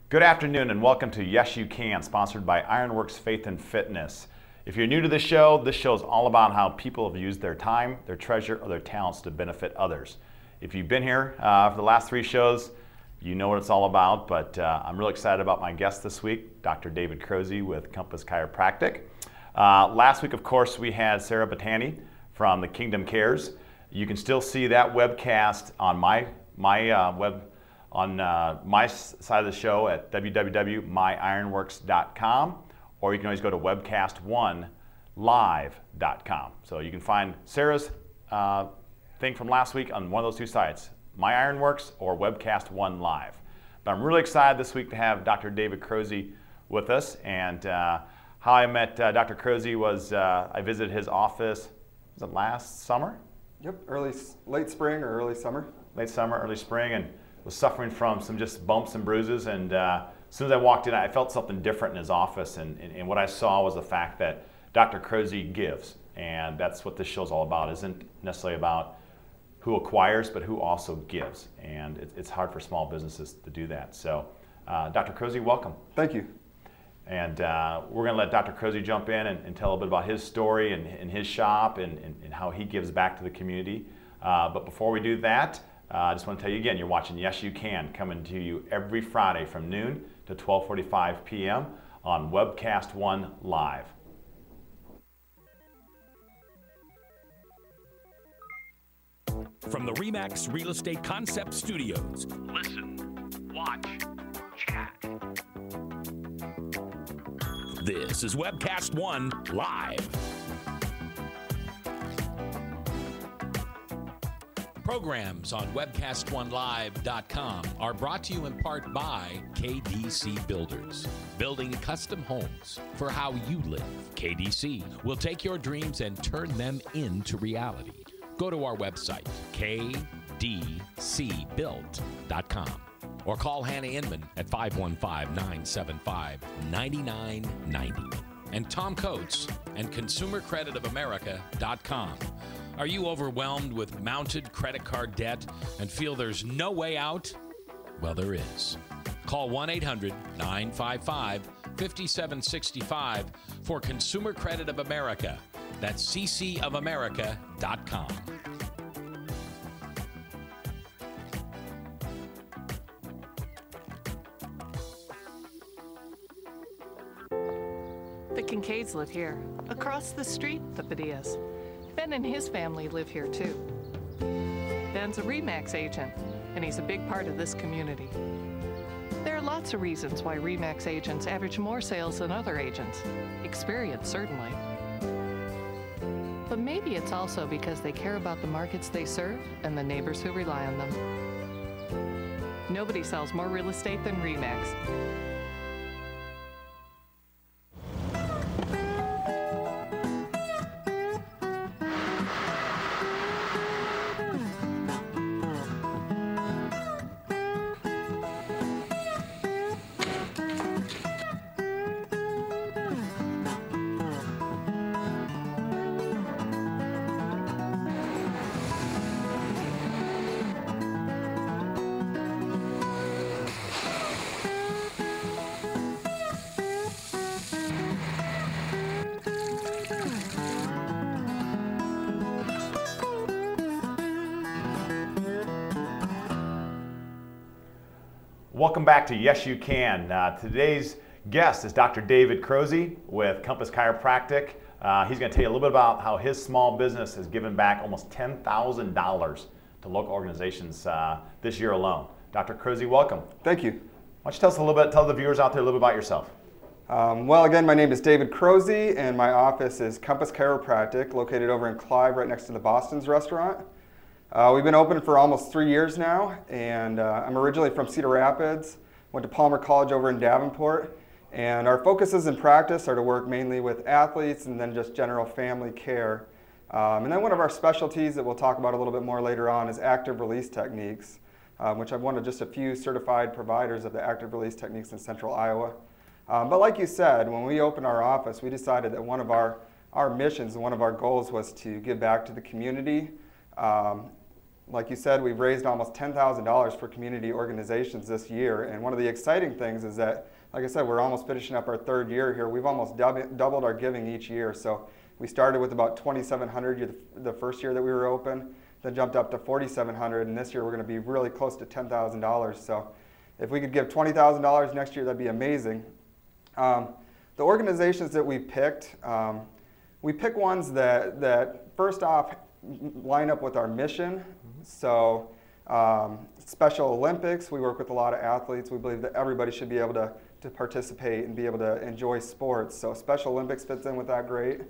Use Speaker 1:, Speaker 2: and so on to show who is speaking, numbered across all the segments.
Speaker 1: Good afternoon and welcome to Yes You Can, sponsored by Ironworks Faith and Fitness. If you're new to this show is all about how people have used their time, their treasure, or their talents to benefit others. If you've been here for the last 3 shows, you know what it's all about, but I'm really excited about my guest this week, Dr. David Crozy with Compass Chiropractic. Last week, of course, we had Sarah Batani from the Kingdom Cares. You can still see that webcast on my side of the show at www.myironworks.com, or you can always go to webcast1live.com. So you can find Sarah's thing from last week on one of those 2 sites, My Ironworks or Webcast 1 Live. But I'm really excited this week to have Dr. David Crozy with us. And how I met Dr. Crozy was I visited his office, was it last summer?
Speaker 2: Yep, late spring or early summer.
Speaker 1: Late summer, early spring, and was suffering from some just bumps and bruises, and as soon as I walked in, I felt something different in his office, and what I saw was the fact that Dr. Crozy gives, and that's what this show's all about. It isn't necessarily about who acquires, but who also gives, and it's hard for small businesses to do that. So, Dr. Crozy, welcome.
Speaker 2: Thank you.
Speaker 1: And we're going to let Dr. Crozy jump in and tell a little bit about his story and his shop and how he gives back to the community. But before we do that, I just want to tell you again, you're watching Yes You Can, coming to you every Friday from noon to 12:45 p.m. on Webcast 1 Live.
Speaker 3: From the RE/MAX Real Estate Concept Studios, listen, watch, chat. This is Webcast 1 Live. Programs on webcast1live.com are brought to you in part by KDC Builders, building custom homes for how you live. KDC will take your dreams and turn them into reality. Go to our website, kdcbuilt.com, or call Hannah Inman at 515-975-9990. And Tom Coates and ConsumerCreditOfAmerica.com. Are you overwhelmed with mounted credit card debt and feel there's no way out? Well, there is. Call 1-800-955-5765 for Consumer Credit of America. That's ccofamerica.com.
Speaker 4: The Kincaids live here. Across the street, the Padillas. Ben and his family live here too. Ben's a RE/MAX agent, and he's a big part of this community. There are lots of reasons why RE/MAX agents average more sales than other agents. Experience, certainly. But maybe it's also because they care about the markets they serve and the neighbors who rely on them. Nobody sells more real estate than RE/MAX.
Speaker 1: Welcome back to Yes You Can. Today's guest is Dr. David Crozy with Compass Chiropractic. He's going to tell you a little bit about how his small business has given back almost $10,000 to local organizations this year alone. Dr. Crozy, welcome.
Speaker 2: Thank you.
Speaker 1: Why don't you tell us a little bit, tell the viewers out there a little bit about yourself.
Speaker 2: Well, again, my name is David Crozy, and my office is Compass Chiropractic, located over in Clive, right next to the Boston's restaurant. We've been open for almost 3 years now, and I'm originally from Cedar Rapids, went to Palmer College over in Davenport, and our focuses in practice are to work mainly with athletes and then just general family care. And then one of our specialties that we'll talk about a little bit more later on is active release techniques, which I'm one of just a few certified providers of the active release techniques in central Iowa. But like you said, when we opened our office, we decided that one of our missions and one of our goals was to give back to the community. Like you said, we've raised almost $10,000 for community organizations this year. And one of the exciting things is that, like I said, we're almost finishing up our 3rd year here. We've almost doubled our giving each year. So we started with about $2,700 the first year that we were open, then jumped up to $4,700, and this year we're going to be really close to $10,000. So if we could give $20,000 next year, that'd be amazing. The organizations that we pick ones that first off line up with our mission. So Special Olympics, we work with a lot of athletes. We believe that everybody should be able to participate and be able to enjoy sports. So Special Olympics fits in with that great.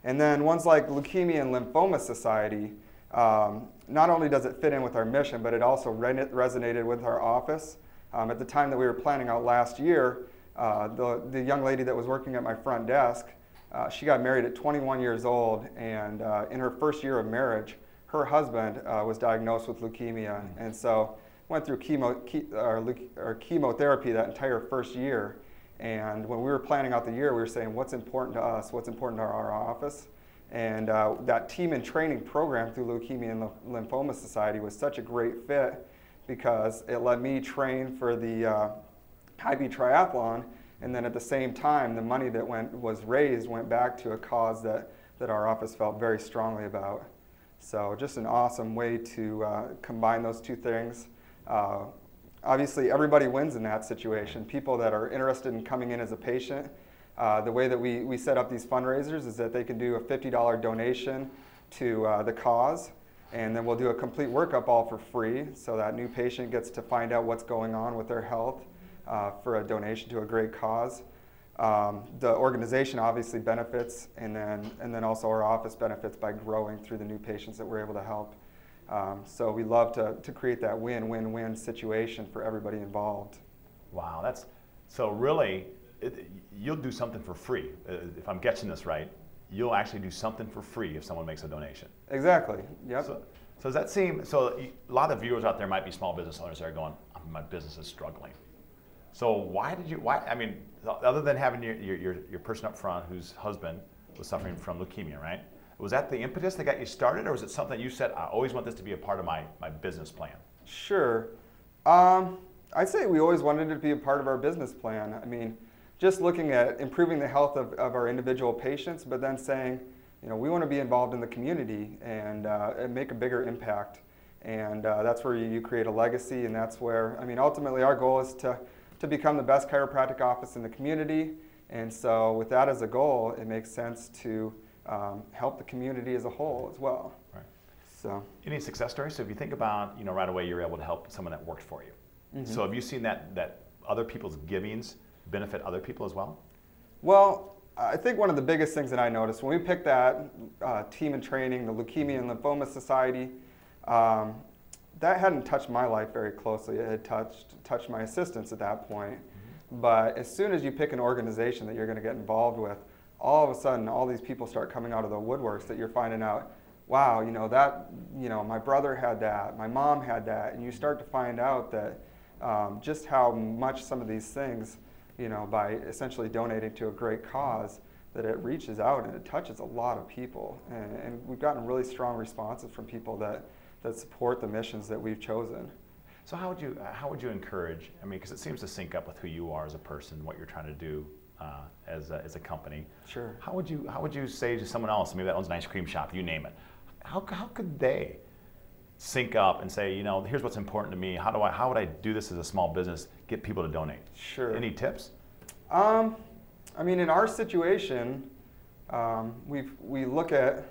Speaker 2: And then ones like Leukemia and Lymphoma Society, not only does it fit in with our mission, but it also resonated with our office. At the time that we were planning out last year, the young lady that was working at my front desk, she got married at 21 years old, and in her first year of marriage, her husband was diagnosed with leukemia, and so went through chemotherapy that entire first year. And when we were planning out the year, we were saying, what's important to us, what's important to our office? And that team and training program through Leukemia and Lymphoma Society was such a great fit, because it let me train for the high-B triathlon, and then at the same time, the money that was raised went back to a cause that our office felt very strongly about. So just an awesome way to combine those two things. Obviously, everybody wins in that situation. People that are interested in coming in as a patient, the way that we set up these fundraisers is that they can do a $50 donation to the cause, and then we'll do a complete workup all for free, so that new patient gets to find out what's going on with their health for a donation to a great cause. The organization obviously benefits, and then also our office benefits by growing through the new patients that we're able to help. So we love to create that win-win-win situation for everybody involved.
Speaker 1: Wow, so really, you'll do something for free. If I'm getting this right, you'll actually do something for free if someone makes a donation.
Speaker 2: Exactly, yep.
Speaker 1: So does that seem, so a lot of viewers out there might be small business owners that are going, my business is struggling. So why, I mean, other than having your person up front whose husband was suffering from leukemia, right? Was that the impetus that got you started, or was it something you said, I always want this to be a part of my business plan? Sure.
Speaker 2: I'd say we always wanted it to be a part of our business plan. I mean, just looking at improving the health of our individual patients, but then saying, you know, we want to be involved in the community and make a bigger impact. And that's where you create a legacy, and that's where, I mean, ultimately our goal is to become the best chiropractic office in the community. And so with that as a goal, it makes sense to help the community as a whole as well.
Speaker 1: Right.
Speaker 2: So.
Speaker 1: Any success stories? So if you think about, you know, right away you're able to help someone that worked for you. Mm-hmm. So have you seen that other people's givings benefit other people as well?
Speaker 2: Well, I think one of the biggest things that I noticed when we picked that team in training, the Leukemia and Lymphoma Society, that hadn't touched my life very closely. It had touched my assistants at that point. Mm-hmm. But as soon as you pick an organization that you're going to get involved with, all of a sudden, all these people start coming out of the woodworks that you're finding out, wow, my brother had that, my mom had that, and you start to find out that just how much some of these things, by essentially donating to a great cause, that it reaches out and it touches a lot of people. And we've gotten really strong responses from people that support the missions that we've chosen.
Speaker 1: So how would you encourage, I mean, because it seems to sync up with who you are as a person, what you're trying to do as a company.
Speaker 2: Sure.
Speaker 1: How would you say to someone else, maybe that owns an ice cream shop, you name it, how could they sync up and say, here's what's important to me, how would I do this as a small business, get people to donate?
Speaker 2: Sure.
Speaker 1: Any tips?
Speaker 2: I mean, in our situation, we look at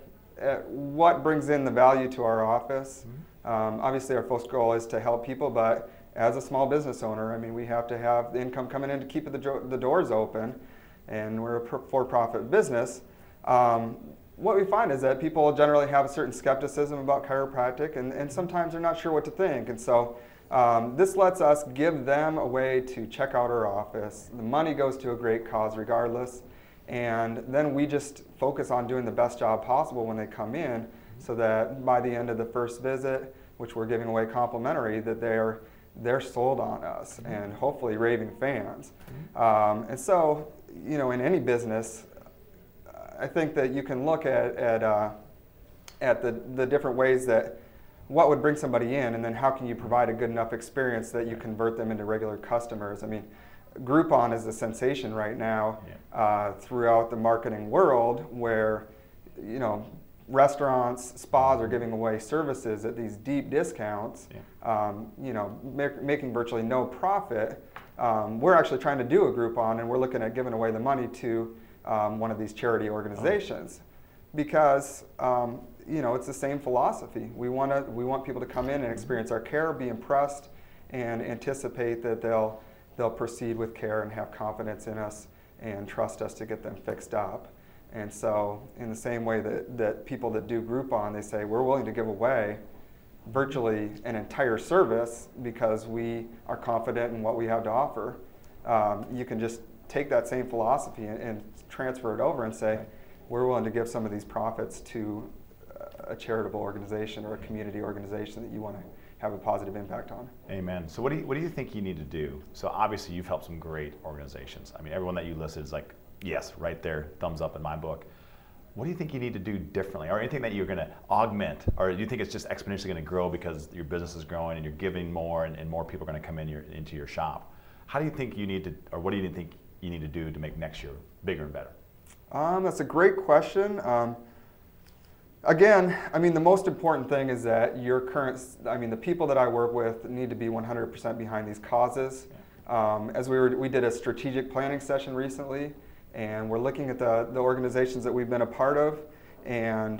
Speaker 2: what brings in the value to our office. Mm-hmm. Obviously our first goal is to help people, but as a small business owner, I mean, we have to have the income coming in to keep the doors open, and we're a for-profit business. What we find is that people generally have a certain skepticism about chiropractic, and sometimes they're not sure what to think. And so this lets us give them a way to check out our office. The money goes to a great cause regardless, and then we just focus on doing the best job possible when they come in, so that by the end of the first visit, which we're giving away complimentary, that they're sold on us and hopefully raving fans. And so, in any business, I think that you can look at the different ways that what would bring somebody in, and then how can you provide a good enough experience that you convert them into regular customers. I mean, Groupon is a sensation right now throughout the marketing world, where, you know, restaurants, spas are giving away services at these deep discounts, you know, making virtually no profit. We're actually trying to do a Groupon, and we're looking at giving away the money to one of these charity organizations, because you know, it's the same philosophy. We want people to come in and experience our care, be impressed, and anticipate that they'll proceed with care and have confidence in us and trust us to get them fixed up. And so, in the same way that people that do Groupon, they say, we're willing to give away virtually an entire service because we are confident in what we have to offer. You can just take that same philosophy and transfer it over and say, we're willing to give some of these profits to a charitable organization or a community organization that you want to have a positive impact on.
Speaker 1: Amen. So what do you think you need to do? So obviously you've helped some great organizations. I mean, everyone that you listed is like, yes, right there, thumbs up in my book. What do you think you need to do differently, or anything that you're going to augment, or do you think it's just exponentially going to grow because your business is growing and you're giving more and more people are going to come into your shop? How do you think you need to, or what do you think you need to do to make next year bigger and better?
Speaker 2: That's a great question. Again, I mean, the most important thing is that the people that I work with need to be 100% behind these causes. As we did a strategic planning session recently, and we're looking at the organizations that we've been a part of, and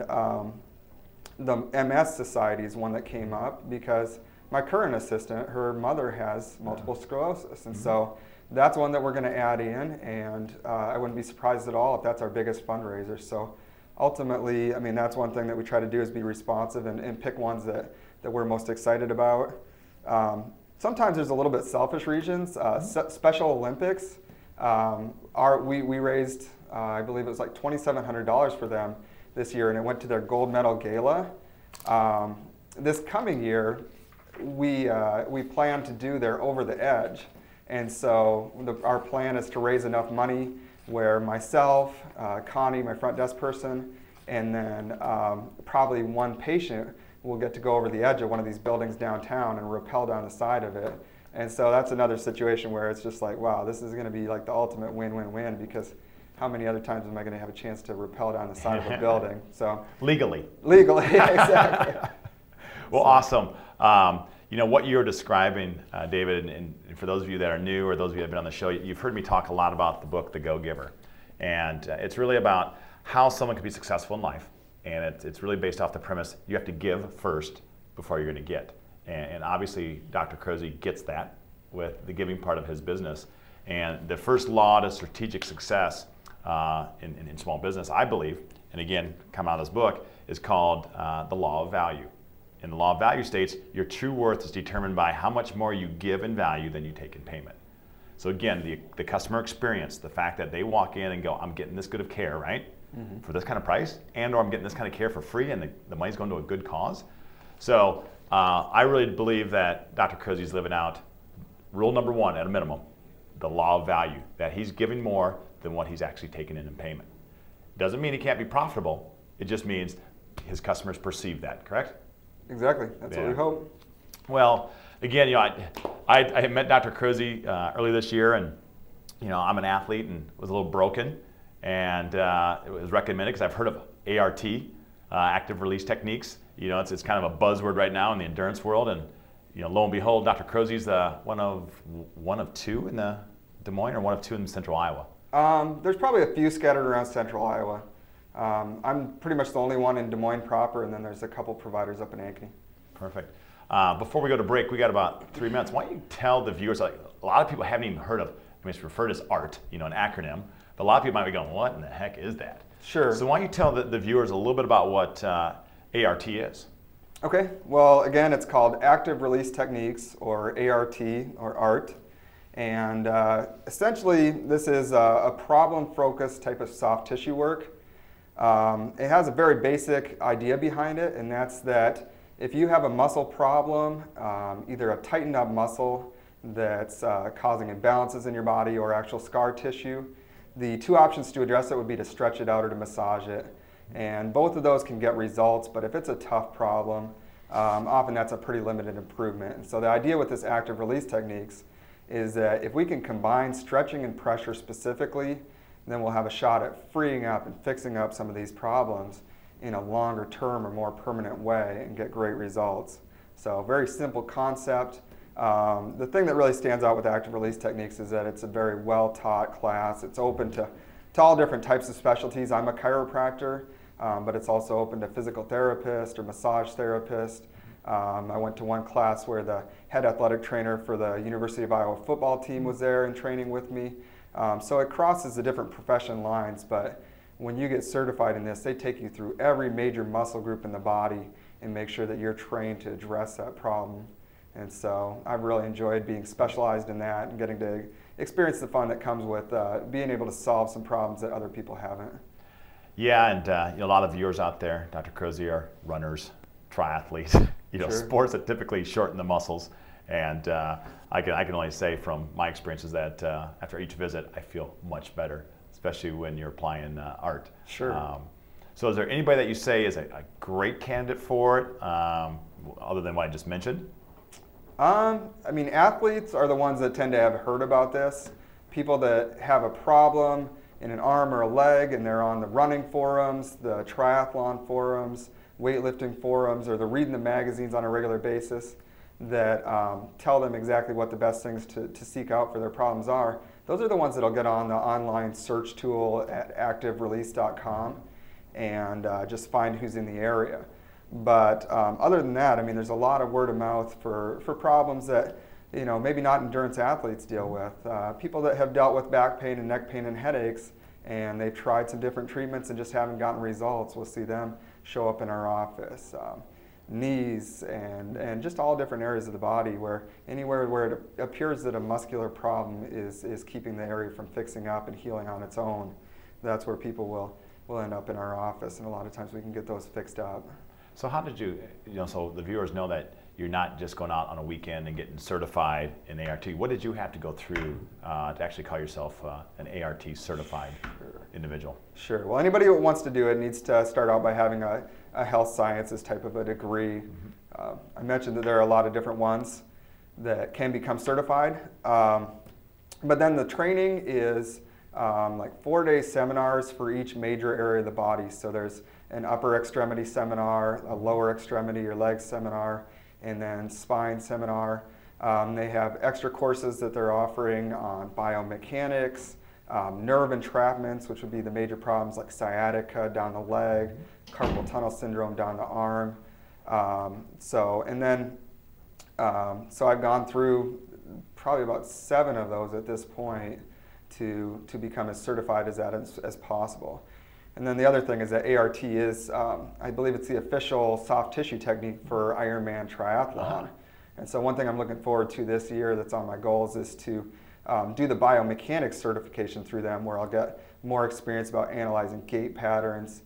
Speaker 2: the MS Society is one that came up because my current assistant, her mother has multiple sclerosis, and so that's one that we're going to add in, and I wouldn't be surprised at all if that's our biggest fundraiser. So ultimately, I mean, that's one thing that we try to do, is be responsive and pick ones that we're most excited about. Sometimes there's a little bit selfish reasons. Special Olympics, we raised, I believe it was like $2,700 for them this year, and it went to their gold medal gala. This coming year, we plan to do their Over the Edge. And so our plan is to raise enough money where myself, Connie, my front desk person, and then probably one patient will get to go over the edge of one of these buildings downtown and rappel down the side of it. And so that's another situation where it's just like, wow, this is going to be like the ultimate win-win-win, because how many other times am I going to have a chance to rappel down the side of a building? So
Speaker 1: Legally,
Speaker 2: exactly.
Speaker 1: Well, awesome. You know, what you're describing, David, and for those of you that are new or those of you that have been on the show, you've heard me talk a lot about the book, The Go-Giver. And it's really about how someone can be successful in life. And it's really based off the premise, you have to give first before you're going to get. And obviously, Dr. Crozy gets that with the giving part of his business. And the first law to strategic success in small business, I believe, and again, come out of this book, is called the law of value. And the law of value states your true worth is determined by how much more you give in value than you take in payment. So again, the customer experience, the fact that they walk in and go, I'm getting this good of care, right? For this kind of price, and or I'm getting this kind of care for free, and the money's going to a good cause. So I really believe that Dr. Crozy's living out rule number one at a minimum, the law of value, that he's giving more than what he's actually taking in payment. Doesn't mean he can't be profitable. It just means his customers perceive that, correct?
Speaker 2: Exactly. That's what we hope.
Speaker 1: Well, again, you know, I met Dr. Crozy early this year, and you know, I'm an athlete and was a little broken, and it was recommended because I've heard of ART, active release techniques. You know, it's kind of a buzzword right now in the endurance world, and you know, lo and behold, Dr. Crozy's one of two in the Des Moines, or one of two in central Iowa.
Speaker 2: There's probably a few scattered around central Iowa. I'm pretty much the only one in Des Moines proper, and then there's a couple providers up in Ankeny.
Speaker 1: Perfect. Before we go to break, we got about 3 minutes. Why don't you tell the viewers, like a lot of people haven't even heard of, I mean, it's referred as ART, you know, an acronym, but a lot of people might be going, what in the heck is that?
Speaker 2: Sure.
Speaker 1: So why don't you tell the viewers a little bit about what ART is?
Speaker 2: Okay. Well, again, it's called Active Release Techniques, or ART, or ART. And essentially, this is a problem-focused type of soft tissue work. It has a very basic idea behind it, and that's that if you have a muscle problem, either a tightened up muscle that's causing imbalances in your body or actual scar tissue, the two options to address it would be to stretch it out or to massage it. And both of those can get results, but if it's a tough problem, often that's a pretty limited improvement. And so the idea with this active release techniques is that if we can combine stretching and pressure specifically, then we'll have a shot at freeing up and fixing up some of these problems in a longer term or more permanent way and get great results. So very simple concept. The thing that really stands out with active release techniques is that it's a very well taught class. It's open to all different types of specialties. I'm a chiropractor, but it's also open to physical therapist or massage therapist. I went to one class where the head athletic trainer for the University of Iowa football team was there and training with me. So it crosses the different profession lines, but when you get certified in this, they take you through every major muscle group in the body and make sure that you're trained to address that problem. And so I've really enjoyed being specialized in that and getting to experience the fun that comes with being able to solve some problems that other people haven't.
Speaker 1: Yeah, and a lot of viewers out there, Dr. Crozy, are runners, triathletes,
Speaker 2: Sure.
Speaker 1: sports that typically shorten the muscles. And I can only say from my experiences that after each visit, I feel much better, especially when you're applying art.
Speaker 2: Sure.
Speaker 1: So is there anybody that you say is a great candidate for it, other than what I just mentioned?
Speaker 2: I mean, athletes are the ones that tend to have heard about this. People that have a problem in an arm or a leg and they're on the running forums, the triathlon forums, weightlifting forums, or they're reading the magazines on a regular basis that tell them exactly what the best things to seek out for their problems are. Those are the ones that'll get on the online search tool at activerelease.com and just find who's in the area. But other than that, I mean, there's a lot of word of mouth for problems that, maybe not endurance athletes deal with. People that have dealt with back pain and neck pain and headaches, and they've tried some different treatments and just haven't gotten results, we'll see them show up in our office. Knees and just all different areas of the body anywhere where it appears that a muscular problem is keeping the area from fixing up and healing on its own. That's where people will end up in our office, and a lot of times we can get those fixed up.
Speaker 1: So how did you, so the viewers know that you're not just going out on a weekend and getting certified in ART. What did you have to go through to actually call yourself an ART certified individual?
Speaker 2: Sure. Well, anybody who wants to do it needs to start out by having a health sciences type of a degree. I mentioned that there are a lot of different ones that can become certified. But then the training is like 4-day seminars for each major area of the body. So there's an upper extremity seminar, a lower extremity or leg seminar, and then spine seminar. They have extra courses that they're offering on biomechanics, nerve entrapments, which would be the major problems like sciatica down the leg, carpal tunnel syndrome down the arm. So I've gone through probably about 7 of those at this point to become as certified as possible. And then the other thing is that ART is, I believe it's the official soft tissue technique for Ironman triathlon. And so one thing I'm looking forward to this year that's on my goals is to do the biomechanics certification through them, where I'll get more experience about analyzing gait patterns,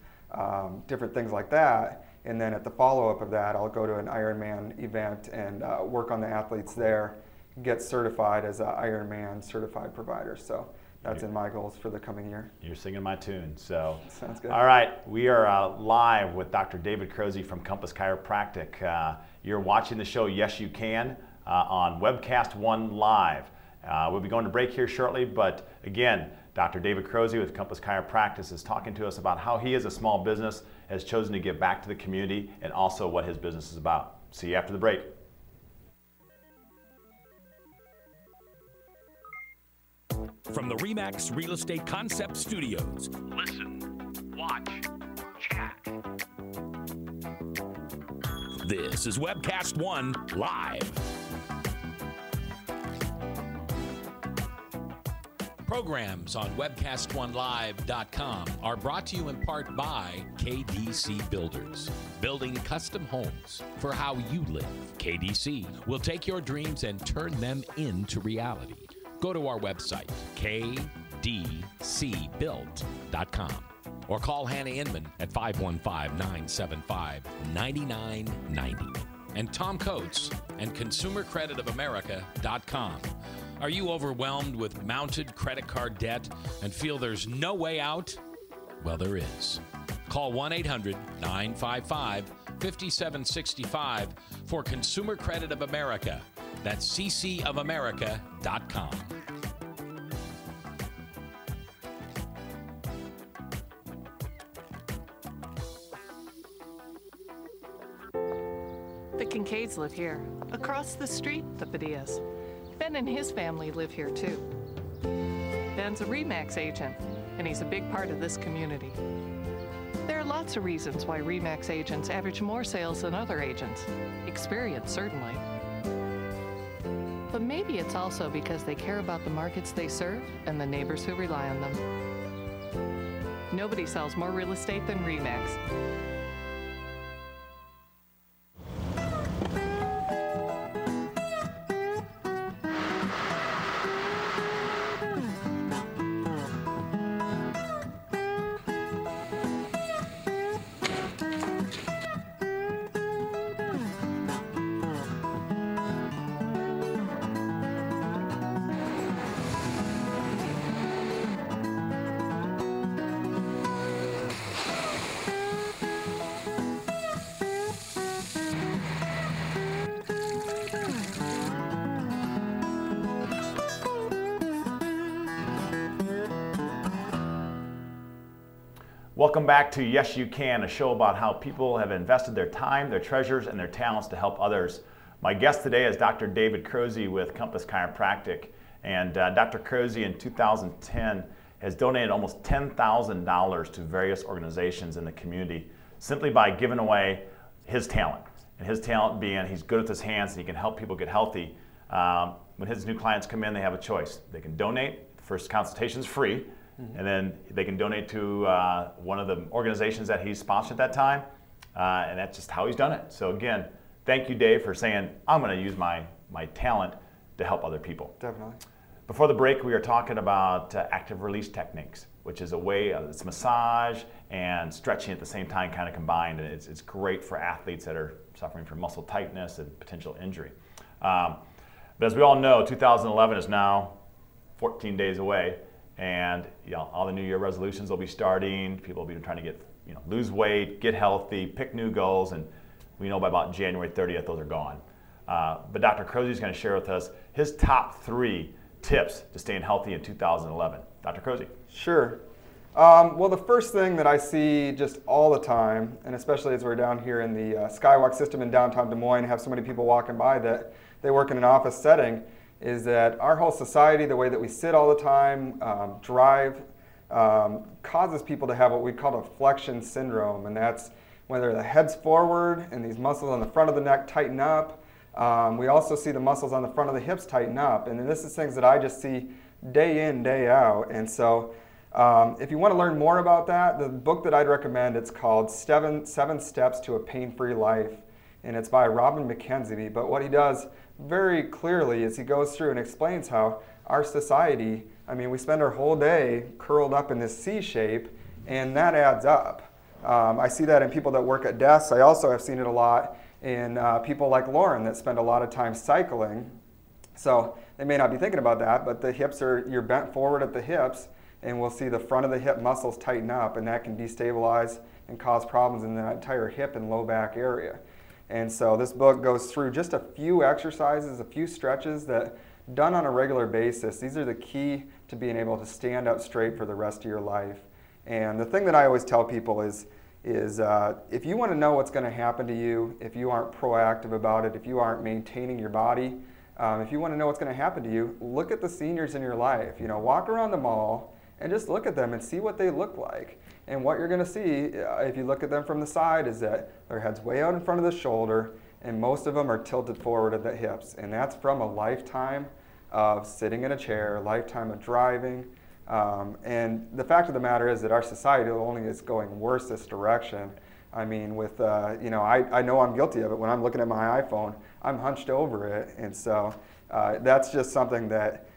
Speaker 2: different things like that. And then at the follow-up of that, I'll go to an Ironman event and work on the athletes there, get certified as an Ironman certified provider. So that's in my goals for the coming year.
Speaker 1: You're singing my tune, so.
Speaker 2: Sounds good.
Speaker 1: All right, we are live with Dr. David Crozy from Compass Chiropractic. You're watching the show, Yes You Can, on Webcast 1 Live. We'll be going to break here shortly, but again, Dr. David Crozy with Compass Chiropractic is talking to us about how he is a small business, has chosen to give back to the community, and also what his business is about. See you after the break.
Speaker 3: From the RE/MAX Real Estate Concept Studios. Listen, watch, chat. This is Webcast 1 Live. Programs on webcast1live.com are brought to you in part by KDC Builders, building custom homes for how you live. KDC will take your dreams and turn them into reality. Go to our website, kdcbuilt.com, or call Hannah Inman at 515-975-9990. And Tom Coates and ConsumerCreditOfAmerica.com. Are you overwhelmed with mounted credit card debt and feel there's no way out? Well, there is. Call 1-800-955 5765 for Consumer Credit of America. That's ccofamerica.com.
Speaker 4: The Kincaids live here. Across the street, the Padillas. Ben and his family live here too. Ben's a RE/MAX agent, and he's a big part of this community. There are lots of reasons why RE/MAX agents average more sales than other agents. Experience, certainly. But maybe it's also because they care about the markets they serve and the neighbors who rely on them. Nobody sells more real estate than RE/MAX.
Speaker 1: Welcome back to Yes You Can, a show about how people have invested their time, their treasures, and their talents to help others. My guest today is Dr. David Croze with Compass Chiropractic. And Dr. Croze in 2010 has donated almost $10,000 to various organizations in the community simply by giving away his talent. And his talent being he's good with his hands and he can help people get healthy. When his new clients come in, they have a choice. They can donate. The first consultation is free. And then they can donate to one of the organizations that he's sponsored at that time, and that's just how he's done it. So again, thank you, Dave, for saying, I'm going to use my talent to help other people.
Speaker 2: Definitely.
Speaker 1: Before the break, we were talking about active release techniques, which is a way, it's massage and stretching at the same time kind of combined, and it's great for athletes that are suffering from muscle tightness and potential injury. But as we all know, 2011 is now 14 days away. And all the New Year resolutions will be starting. People will be trying to get, lose weight, get healthy, pick new goals, and we know by about January 30th those are gone. But Dr. Croze is going to share with us his top 3 tips to staying healthy in 2011. Dr. Croze.
Speaker 2: Sure. Well, the first thing that I see just all the time, and especially as we're down here in the Skywalk system in downtown Des Moines, have so many people walking by that they work in an office setting, is that our whole society, the way that we sit all the time, drive, causes people to have what we call a flexion syndrome, and that's when the head's forward and these muscles on the front of the neck tighten up. We also see the muscles on the front of the hips tighten up, and this is things that I just see day in, day out. And so if you want to learn more about that, the book that I'd recommend, it's called Seven Steps to a Pain-Free Life, and it's by Robin Mckenzie. But what he does very clearly is he goes through and explains how our society, we spend our whole day curled up in this C shape, and that adds up. I see that in people that work at desks. I also have seen it a lot in people like Loran that spend a lot of time cycling. So they may not be thinking about that, but the hips you're bent forward at the hips, and we'll see the front of the hip muscles tighten up, and that can destabilize and cause problems in the entire hip and low back area. And so this book goes through just a few exercises, a few stretches that done on a regular basis. These are the key to being able to stand up straight for the rest of your life. And the thing that I always tell people is if you want to know what's going to happen to you, if you aren't proactive about it, if you aren't maintaining your body, if you want to know what's going to happen to you, look at the seniors in your life. Walk around the mall and just look at them and see what they look like. And what you're going to see, if you look at them from the side, is that their head's way out in front of the shoulder, and most of them are tilted forward at the hips. And that's from a lifetime of sitting in a chair, a lifetime of driving. And the fact of the matter is that our society only is going worse this direction. I know I'm guilty of it. When I'm looking at my iPhone, I'm hunched over it. And so that's just something that,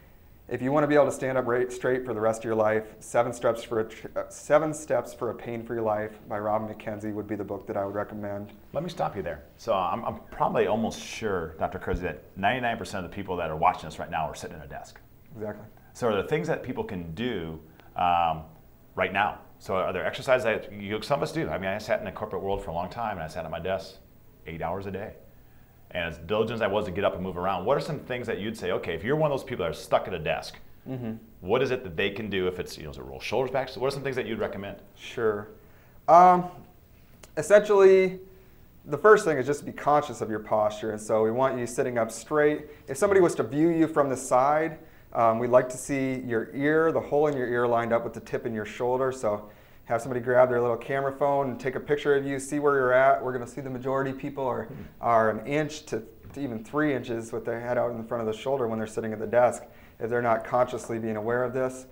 Speaker 2: if you want to be able to stand up straight for the rest of your life, 7 Steps for a Pain-Free Life by Robin Mckenzie would be the book that I would recommend.
Speaker 1: Let me stop you there. So I'm probably almost sure, Dr. Croze, that 99% of the people that are watching us right now are sitting at a desk.
Speaker 2: Exactly.
Speaker 1: So are there things that people can do right now So are there exercises that some of us do? I mean, I sat in the corporate world for a long time, and I sat at my desk 8 hours a day. And as diligent as I was to get up and move around, what are some things that you'd say, okay, if you're one of those people that are stuck at a desk, what is it that they can do if it's, is it roll shoulders back? So what are some things that you'd recommend?
Speaker 2: Sure. Essentially, the first thing is just to be conscious of your posture. And so we want you sitting up straight. If somebody was to view you from the side, we'd like to see your ear, the hole in your ear lined up with the tip in your shoulder. So have somebody grab their little camera phone and take a picture of you, see where you're at. We're going to see the majority of people are an inch to even 3 inches with their head out in front of the shoulder when they're sitting at the desk, if they're not consciously being aware of this.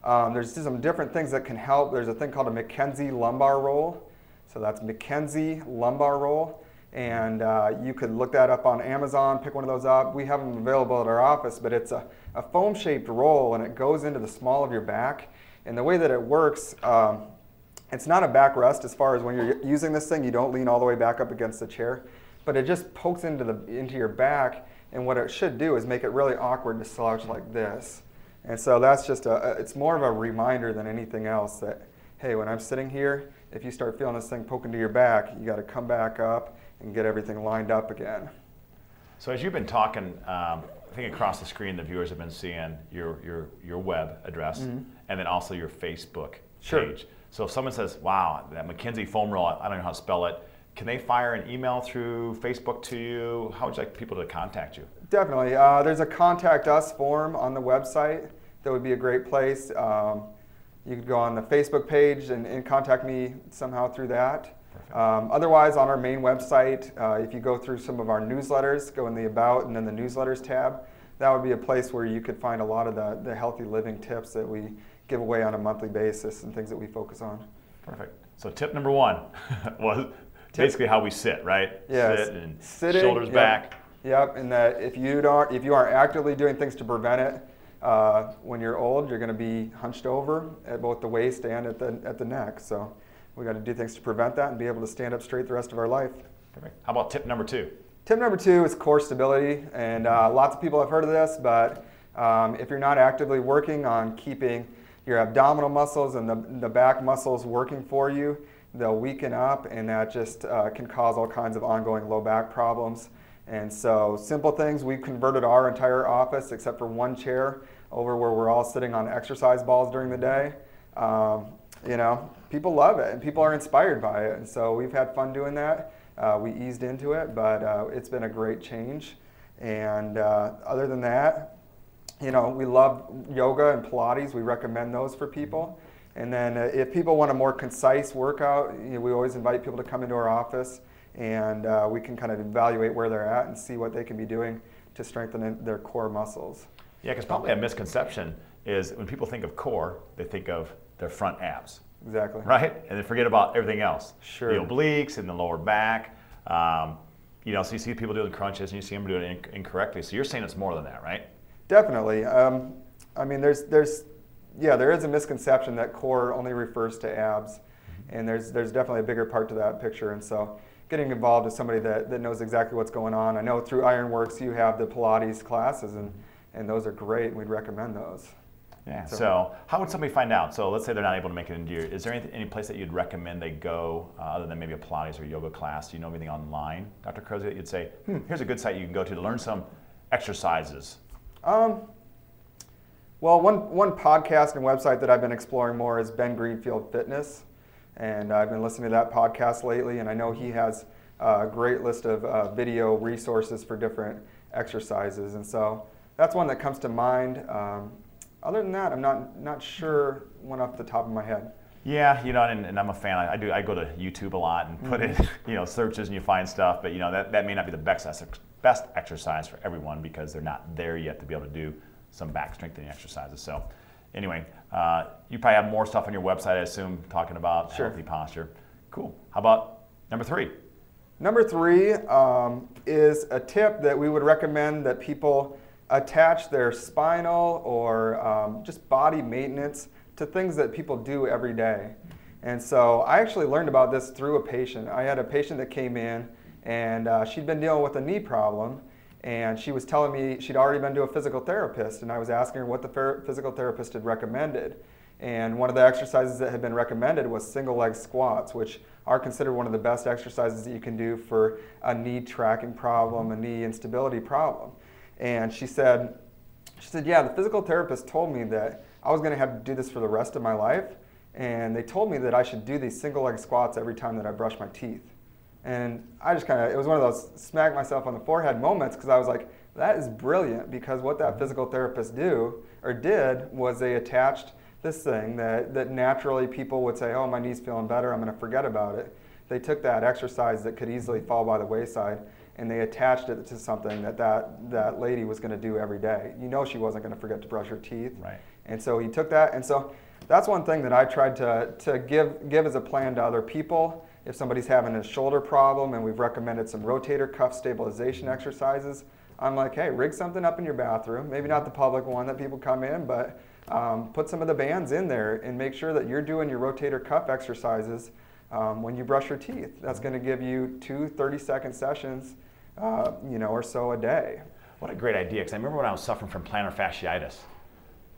Speaker 2: There's some different things that can help. There's a thing called a Mckenzie lumbar roll. So that's Mckenzie lumbar roll. And you could look that up on Amazon, pick one of those up. We have them available at our office, but it's a foam-shaped roll, and it goes into the small of your back. And the way that it works, it's not a backrest as far as when you're using this thing, you don't lean all the way back up against the chair, but it just pokes into your back, and what it should do is make it really awkward to slouch like this. And so that's just it's more of a reminder than anything else that, hey, when I'm sitting here, if you start feeling this thing poking to your back, you got to come back up and get everything lined up again.
Speaker 1: So as you've been talking, I think across the screen, the viewers have been seeing your web address and then also your Facebook page. So if someone says, wow, that Mckenzie foam roll, I don't know how to spell it, can they fire an email through Facebook to you? How would you like people to contact you?
Speaker 2: Definitely. There's a contact us form on the website. That would be a great place. You could go on the Facebook page and contact me somehow through that. Otherwise, on our main website, if you go through some of our newsletters, go in the About and then the Newsletters tab, that would be a place where you could find a lot of the healthy living tips that we give away on a monthly basis and things that we focus on.
Speaker 1: Perfect. So tip number one was basically how we sit, right?
Speaker 2: Yes.
Speaker 1: Sit and shoulders back.
Speaker 2: Yep, and that if you aren't actively doing things to prevent it, when you're old, you're going to be hunched over at both the waist and at the neck. So we got to do things to prevent that and be able to stand up straight the rest of our life.
Speaker 1: Perfect. How about tip number two?
Speaker 2: Tip number two is core stability, and lots of people have heard of this, but if you're not actively working on keeping your abdominal muscles and the back muscles working for you, they'll weaken up, and that just can cause all kinds of ongoing low back problems. And so simple things, we've converted our entire office, except for one chair, over where we're all sitting on exercise balls during the day. People love it, and people are inspired by it. And so we've had fun doing that. We eased into it, but it's been a great change. And other than that, we love yoga and Pilates. We recommend those for people. And then if people want a more concise workout, we always invite people to come into our office, and we can kind of evaluate where they're at and see what they can be doing to strengthen their core muscles.
Speaker 1: Yeah, because probably a misconception is when people think of core, they think of their front abs.
Speaker 2: Exactly.
Speaker 1: Right? And they forget about everything else.
Speaker 2: Sure.
Speaker 1: The obliques and the lower back. So you see people doing crunches and you see them doing it incorrectly. So you're saying it's more than that, right?
Speaker 2: Definitely. I mean, there is a misconception that core only refers to abs, and there's definitely a bigger part to that picture. And so getting involved with somebody that knows exactly what's going on. I know through Ironworks you have the Pilates classes, and those are great, and we'd recommend those.
Speaker 1: Yeah, so how would somebody find out? So let's say they're not able to make it into your, is there any place that you'd recommend they go other than maybe a Pilates or yoga class? Do you know anything online, Dr. Crozier, that you'd say, here's a good site you can go to learn some exercises?
Speaker 2: Well, one podcast and website that I've been exploring more is Ben Greenfield Fitness, and I've been listening to that podcast lately, and I know he has a great list of video resources for different exercises, and so that's one that comes to mind. Other than that, I'm not sure one off the top of my head.
Speaker 1: Yeah, and I'm a fan. I go to YouTube a lot and put in searches, and you find stuff, but that may not be the best exercise for everyone because they're not there yet to be able to do some back strengthening exercises. So anyway, you probably have more stuff on your website, I assume, talking about healthy posture. Cool. How about number three?
Speaker 2: Number three is a tip that we would recommend that people attach their spinal or just body maintenance to things that people do every day. And so I actually learned about this through a patient. I had a patient that came in, and she'd been dealing with a knee problem, and she was telling me she'd already been to a physical therapist, and I was asking her what the physical therapist had recommended. And one of the exercises that had been recommended was single leg squats, which are considered one of the best exercises that you can do for a knee tracking problem, a knee instability problem. And she said, yeah, the physical therapist told me that I was going to have to do this for the rest of my life. And they told me that I should do these single leg squats every time that I brush my teeth. And I just it was one of those smack myself on the forehead moments, because I was like, that is brilliant, because what that physical therapist did was they attached this thing that naturally people would say, oh, my knee's feeling better, I'm going to forget about it. They took that exercise that could easily fall by the wayside, and they attached it to something that lady was going to do every day. You know she wasn't going to forget to brush her teeth.
Speaker 1: Right.
Speaker 2: And so he took that, and so that's one thing that I tried to give as a plan to other people. If somebody's having a shoulder problem and we've recommended some rotator cuff stabilization exercises, I'm like, hey, rig something up in your bathroom, maybe not the public one that people come in, but put some of the bands in there and make sure that you're doing your rotator cuff exercises when you brush your teeth. That's going to give you 2 30-second sessions, or so a day.
Speaker 1: What a great idea, because I remember when I was suffering from plantar fasciitis,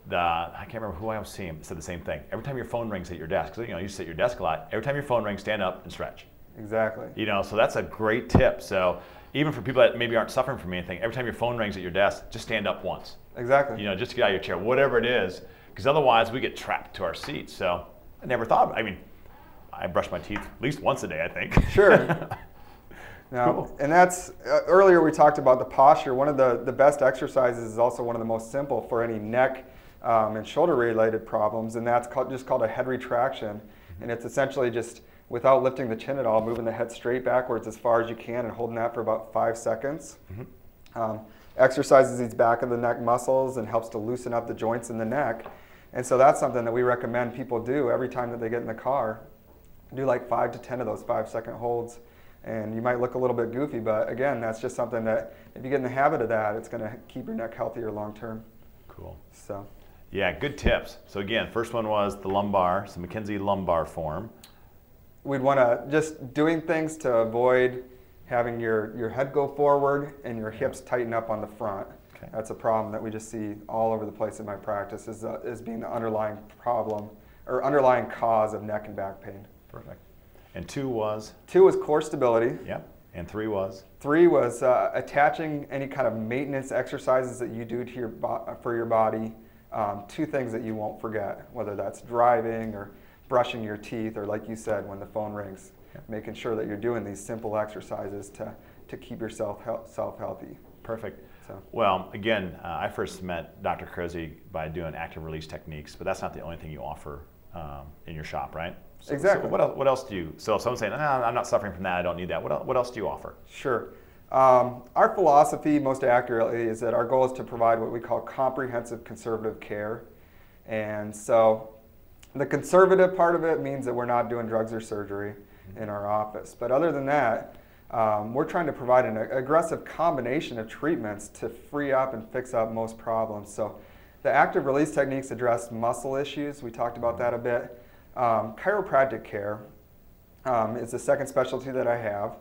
Speaker 1: I can't remember who I was seeing said the same thing. Every time your phone rings at your desk, because you sit at your desk a lot, every time your phone rings, stand up and stretch.
Speaker 2: Exactly.
Speaker 1: So that's a great tip. So even for people that maybe aren't suffering from anything, every time your phone rings at your desk, just stand up once.
Speaker 2: Exactly.
Speaker 1: Just to get out of your chair, whatever it is, because otherwise we get trapped to our seats. So I never thought, I brush my teeth at least once a day, I think.
Speaker 2: Sure. Now,
Speaker 1: cool.
Speaker 2: And that's, earlier we talked about the posture. One of the best exercises is also one of the most simple for any neck and shoulder related problems, and that's just called a head retraction. And it's essentially just, without lifting the chin at all, moving the head straight backwards as far as you can and holding that for about 5 seconds. Exercises these back of the neck muscles and helps to loosen up the joints in the neck. And so that's something that we recommend people do every time that they get in the car. Do like 5 to 10 of those 5-second holds. And you might look a little bit goofy, but again, that's just something that if you get in the habit of that, it's going to keep your neck healthier long term.
Speaker 1: Cool.
Speaker 2: So.
Speaker 1: Yeah, good tips. So again, first one was the lumbar, so Mckenzie lumbar form.
Speaker 2: We'd want to just doing things to avoid having your head go forward and your hips tighten up on the front.
Speaker 1: Okay.
Speaker 2: That's a problem that we just see all over the place in my practice, is being the underlying problem or underlying cause of neck and back pain.
Speaker 1: Perfect. And 2 was?
Speaker 2: 2 was core stability.
Speaker 1: Yep. And 3 was?
Speaker 2: 3 was attaching any kind of maintenance exercises that you do to for your body to things that you won't forget, whether that's driving or brushing your teeth, or like you said, when the phone rings, making sure that you're doing these simple exercises to keep yourself healthy.
Speaker 1: Perfect.
Speaker 2: So.
Speaker 1: Well, again, I first met Dr. Mckenzie by doing active release techniques, but that's not the only thing you offer in your shop, right? So,
Speaker 2: exactly.
Speaker 1: So what else do you, so if someone's saying, I'm not suffering from that, I don't need that, what else do you offer?
Speaker 2: Sure. Our philosophy, most accurately, is that our goal is to provide what we call comprehensive conservative care. And so the conservative part of it means that we're not doing drugs or surgery in our office. But other than that, we're trying to provide an aggressive combination of treatments to free up and fix up most problems. So the active release techniques address muscle issues. We talked about that a bit. Chiropractic care is the second specialty that I have.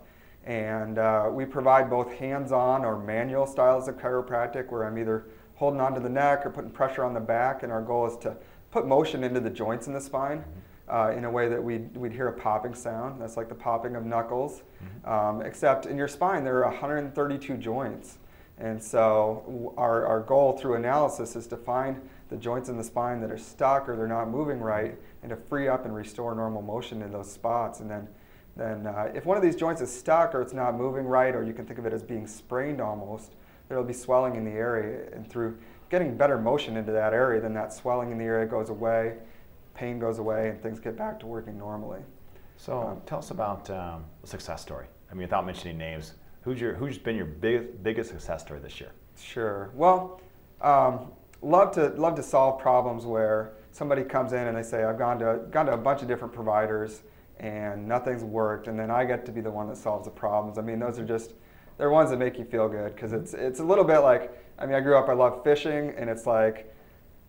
Speaker 2: And we provide both hands-on or manual styles of chiropractic, where I'm either holding onto the neck or putting pressure on the back, and our goal is to put motion into the joints in the spine in a way that we'd hear a popping sound. That's like the popping of knuckles, except in your spine there are 132 joints. And so our goal through analysis is to find the joints in the spine that are stuck or they're not moving right, and to free up and restore normal motion in those spots. And then if one of these joints is stuck or it's not moving right, or you can think of it as being sprained almost, there'll be swelling in the area. And through getting better motion into that area, then that swelling in the area goes away, pain goes away, and things get back to working normally.
Speaker 1: So tell us about a success story. Without mentioning names, who's been your biggest success story this year?
Speaker 2: Sure. Well, love to solve problems where somebody comes in and they say, I've gone to a bunch of different providers and nothing's worked, and then I get to be the one that solves the problems. Those are they're ones that make you feel good, because it's a little bit like, I grew up, I love fishing, and it's like,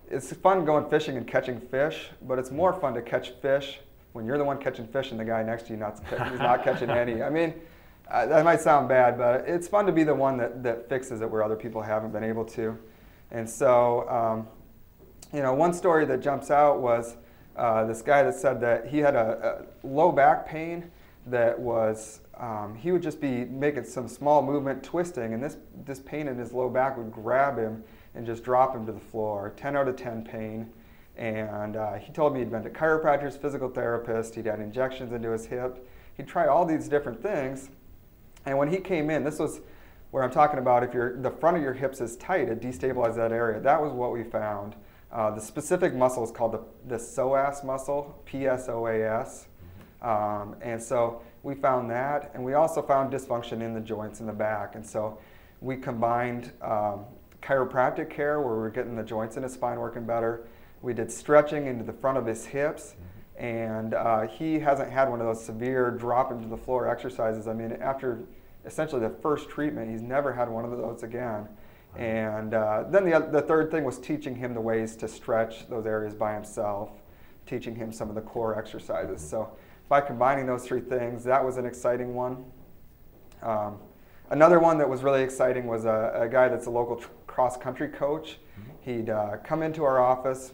Speaker 2: it's fun going fishing and catching fish, but it's more fun to catch fish when you're the one catching fish and the guy next to you is not catching any. That might sound bad, but it's fun to be the one that fixes it where other people haven't been able to. And so, one story that jumps out was this guy that said that he had a low back pain that was, he would just be making some small movement, twisting, and this pain in his low back would grab him and just drop him to the floor. 10 out of 10 pain. And he told me he'd been to chiropractors, physical therapist, he'd had injections into his hip. He'd try all these different things. And when he came in, this was where I'm talking about if the front of your hips is tight, it destabilizes that area. That was what we found. The specific muscle is called the psoas muscle, P-S-O-A-S. And so we found that, and we also found dysfunction in the joints in the back. And so we combined chiropractic care, where we're getting the joints in his spine working better. We did stretching into the front of his hips, and he hasn't had one of those severe drop into the floor exercises. I mean, after essentially the first treatment, he's never had one of those again. And then the third thing was teaching him the ways to stretch those areas by himself, teaching him some of the core exercises. So by combining those three things, that was an exciting one. Another one that was really exciting was a guy that's a local cross-country coach. He'd come into our office,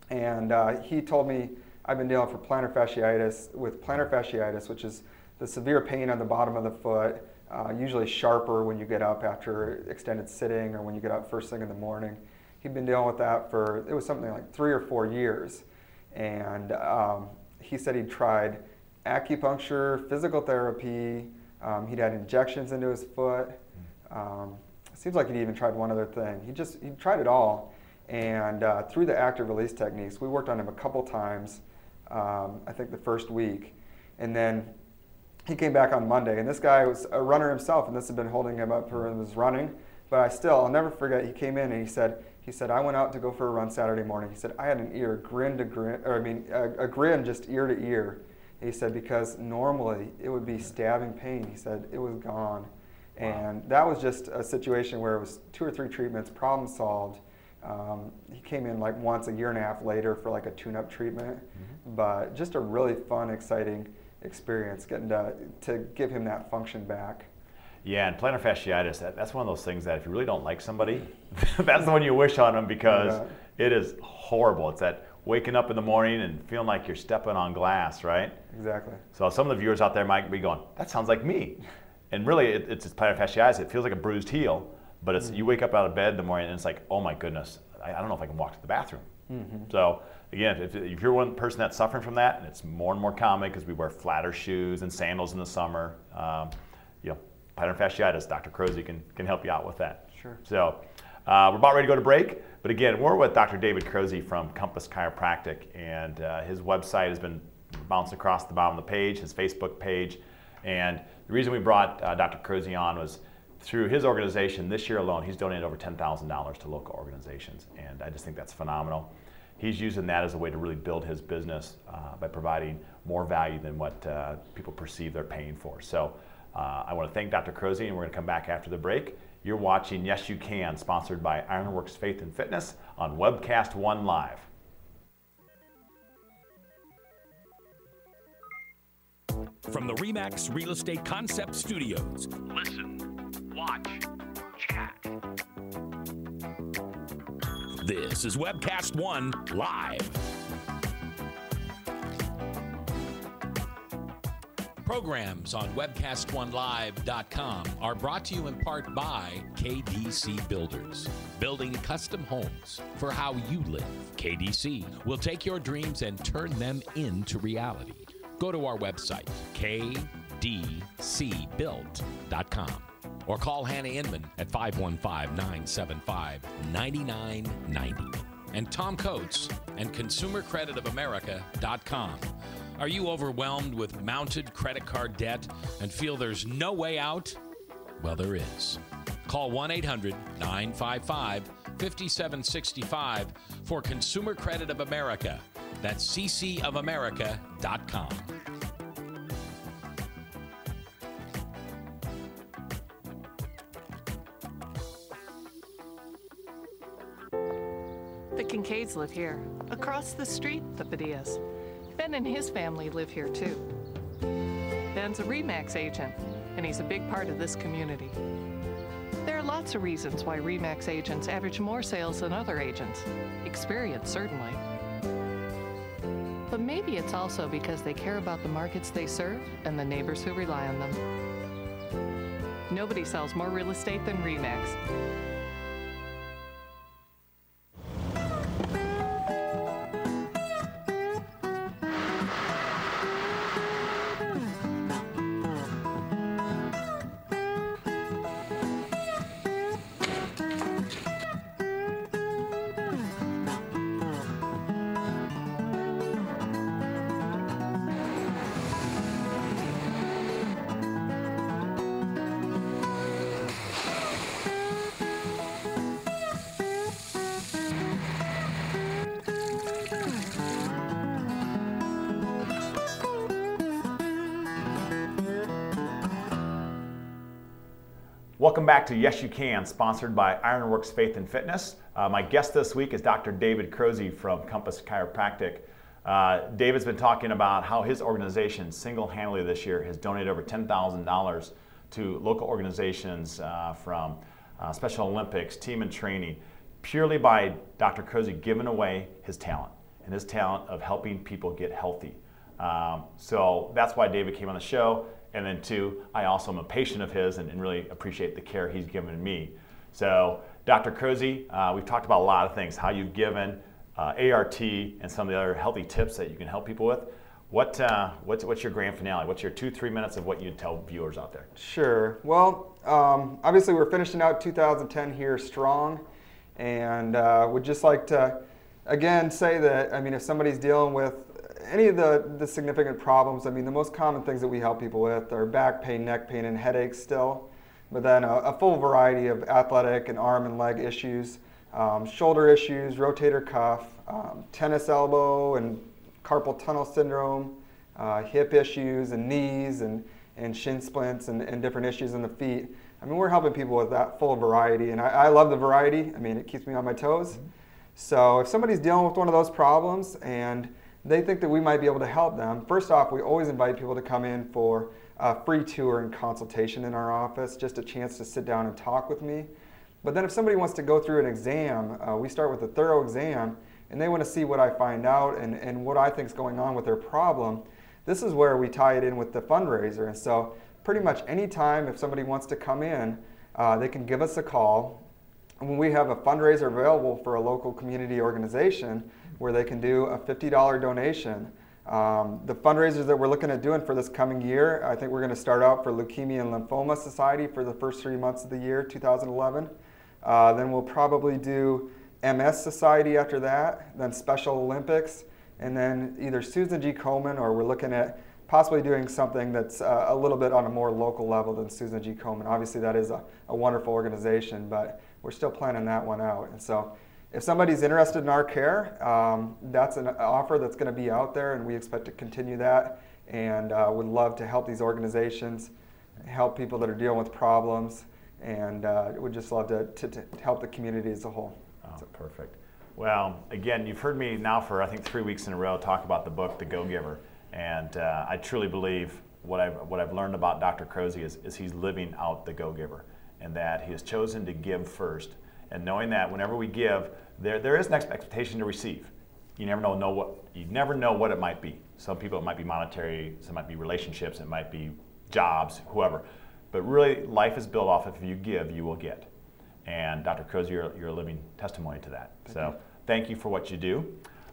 Speaker 2: and he told me, I've been dealing with plantar fasciitis, which is the severe pain on the bottom of the foot, usually sharper when you get up after extended sitting or when you get up first thing in the morning. He'd been dealing with that for, it was something like 3 or 4 years. And he said he'd tried acupuncture, physical therapy, he'd had injections into his foot. It seems like he'd even tried one other thing. He tried it all. And through the active release techniques, we worked on him a couple times, I think the first week. And then he came back on Monday, and this guy was a runner himself, and this had been holding him up for his running. But I'll never forget, he came in and he said, I went out to go for a run Saturday morning. He said, I had an ear, a grin just ear to ear. And he said, because normally it would be stabbing pain. He said, it was gone. Wow. And that was just a situation where it was 2 or 3 treatments, problem solved. He came in like once a year and a half later for like a tune-up treatment. But just a really fun, exciting experience getting to give him that function back.
Speaker 1: Yeah, and plantar fasciitis, that's one of those things that if you really don't like somebody, that's the one you wish on them, because it is horrible. It's that waking up in the morning and feeling like you're stepping on glass, right?
Speaker 2: Exactly.
Speaker 1: So some of the viewers out there might be going, that sounds like me. And really, it's plantar fasciitis. It feels like a bruised heel, but it's you wake up out of bed in the morning and it's like, oh my goodness, I don't know if I can walk to the bathroom. So again, if you're one person that's suffering from that, and it's more and more common because we wear flatter shoes and sandals in the summer, plantar fasciitis, Dr. Crozy can help you out with that.
Speaker 2: Sure.
Speaker 1: So we're about ready to go to break, but again, we're with Dr. David Crozy from Compass Chiropractic, and his website has been bounced across the bottom of the page, his Facebook page, and the reason we brought Dr. Crozy on was through his organization. This year alone, he's donated over $10,000 to local organizations, and I just think that's phenomenal. He's using that as a way to really build his business by providing more value than what people perceive they're paying for. So I want to thank Dr. Crozy, and we're going to come back after the break. You're watching Yes You Can, sponsored by Ironworks Faith and Fitness on Webcast 1 Live.
Speaker 3: From the RE/MAX Real Estate Concept Studios. Listen, watch, chat. This is Webcast 1 Live. Programs on webcast1live.com are brought to you in part by KDC Builders, building custom homes for how you live. KDC will take your dreams and turn them into reality. Go to our website, kdcbuilt.com, or call Hannah Inman at 515-975-9990. And Tom Coates and ConsumerCreditOfAmerica.com. Are you overwhelmed with mounted credit card debt and feel there's no way out? Well, there is. Call 1-800-955-5765 for Consumer Credit of America. That's ccofamerica.com.
Speaker 4: The Kincaids live here. Across the street, the Padillas. Ben and his family live here too. Ben's a RE/MAX agent, and he's a big part of this community. There are lots of reasons why RE/MAX agents average more sales than other agents. Experience, certainly. But maybe it's also because they care about the markets they serve and the neighbors who rely on them. Nobody sells more real estate than RE/MAX.
Speaker 1: Welcome back to Yes You Can, sponsored by Ironworks Faith and Fitness. My guest this week is Dr. David Croce from Compass Chiropractic. David's been talking about how his organization single-handedly this year has donated over $10,000 to local organizations from Special Olympics, team and training, purely by Dr. Croce giving away his talent and his talent of helping people get healthy. So that's why David came on the show. And then two, I also am a patient of his and really appreciate the care he's given me. So Dr. Croce, we've talked about a lot of things, how you've given ART and some of the other healthy tips that you can help people with. What's your grand finale? What's your 2-3 minutes of what you'd tell viewers out there?
Speaker 2: Sure. Well, obviously we're finishing out 2010 here strong, and would just like to, again, say that, I mean, if somebody's dealing with any of the significant problems, I mean, the most common things that we help people with are back pain, neck pain, and headaches still, but then a full variety of athletic and arm and leg issues, shoulder issues, rotator cuff, tennis elbow and carpal tunnel syndrome, hip issues and knees and shin splints and different issues in the feet. I mean, we're helping people with that full variety, and I love the variety. I mean, it keeps me on my toes. So if somebody's dealing with one of those problems and they think that we might be able to help them, first off, we always invite people to come in for a free tour and consultation in our office, just a chance to sit down and talk with me. But then if somebody wants to go through an exam, we start with a thorough exam, and they want to see what I find out and what I think is going on with their problem. This is where we tie it in with the fundraiser. And so pretty much any time if somebody wants to come in, they can give us a call. And when we have a fundraiser available for a local community organization where they can do a $50 donation, the fundraisers that we're looking at doing for this coming year, I think we're going to start out for Leukemia and Lymphoma Society for the first 3 months of the year, 2011. Then we'll probably do MS Society after that, then Special Olympics, and then either Susan G. Komen, or we're looking at possibly doing something that's a little bit on a more local level than Susan G. Komen. Obviously that is a wonderful organization, but we're still planning that one out. And so if somebody's interested in our care, that's an offer that's going to be out there, and we expect to continue that, and would love to help these organizations, help people that are dealing with problems, and would just love to help the community as a whole.
Speaker 1: Oh, perfect. Well, again, you've heard me now for I think 3 weeks in a row talk about the book, The Go-Giver, and I truly believe what I've learned about Dr. Croce is he's living out the Go-Giver, and that he has chosen to give first, and knowing that whenever we give, there is an expectation to receive. You never know what it might be. Some people it might be monetary, some might be relationships, it might be jobs, whoever. But really, life is built off of if you give, you will get. And Dr. Croce, you're a living testimony to that. So thank you for what you do.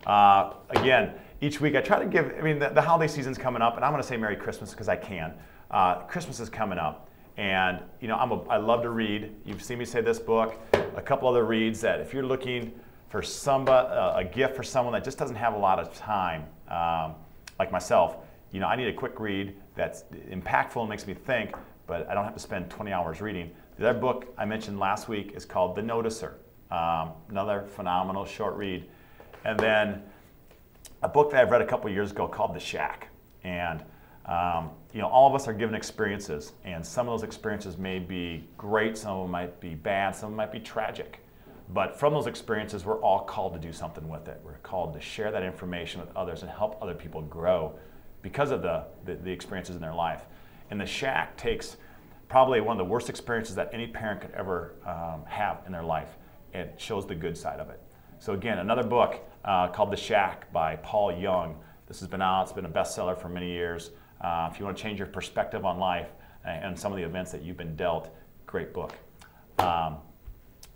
Speaker 1: Again, each week I try to give, I mean, the holiday season's coming up, and I'm going to say Merry Christmas because I can. Christmas is coming up. And you know, I love to read. You've seen me say this book, a couple other reads that if you're looking for a gift for someone that just doesn't have a lot of time, like myself, you know, I need a quick read that's impactful and makes me think, but I don't have to spend 20 hours reading. The other book I mentioned last week is called The Noticer, another phenomenal short read. And then a book that I've read a couple years ago called The Shack. And you know, all of us are given experiences, and some of those experiences may be great, some of them might be bad, some of them might be tragic. But from those experiences, we're all called to do something with it. We're called to share that information with others and help other people grow because of the experiences in their life. And The Shack takes probably one of the worst experiences that any parent could ever have in their life and shows the good side of it. So again, another book called The Shack by Paul Young. This has been out. It's been a bestseller for many years. If you want to change your perspective on life and some of the events that you've been dealt, great book.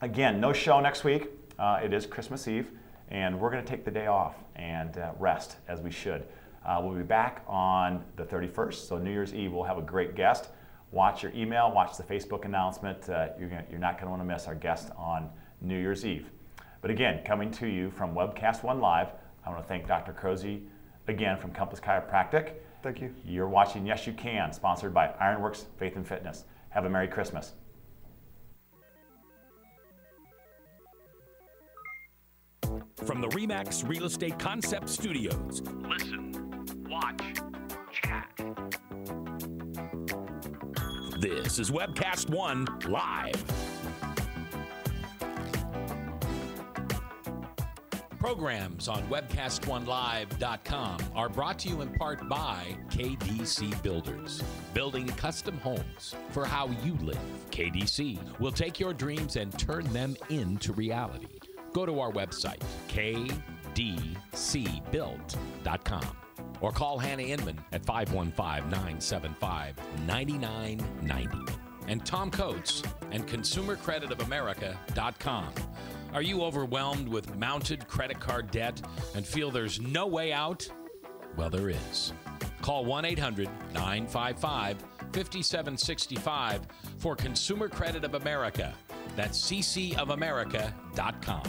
Speaker 1: Again, no show next week. It is Christmas Eve, and we're going to take the day off and rest as we should. We'll be back on the 31st, so New Year's Eve we'll have a great guest. Watch your email, watch the Facebook announcement. You're not going to want to miss our guest on New Year's Eve. But again, coming to you from Webcast One Live, I want to thank Dr. Crozy again from Compass Chiropractic.
Speaker 2: Thank you.
Speaker 1: You're watching Yes You Can, sponsored by Ironworks Faith and Fitness. Have a Merry Christmas.
Speaker 3: From the RE/MAX Real Estate Concept Studios. Listen, watch, chat. This is Webcast One Live. Programs on webcastonelive.com are brought to you in part by KDC Builders, building custom homes for how you live. KDC will take your dreams and turn them into reality. Go to our website, kdcbuilt.com, or call Hannah Inman at 515-975-9990. And Tom Coates and ConsumerCreditOfAmerica.com. Are you overwhelmed with mounted credit card debt and feel there's no way out? Well, there is. Call 1-800-955-5765 for Consumer Credit of America. That's ccofamerica.com.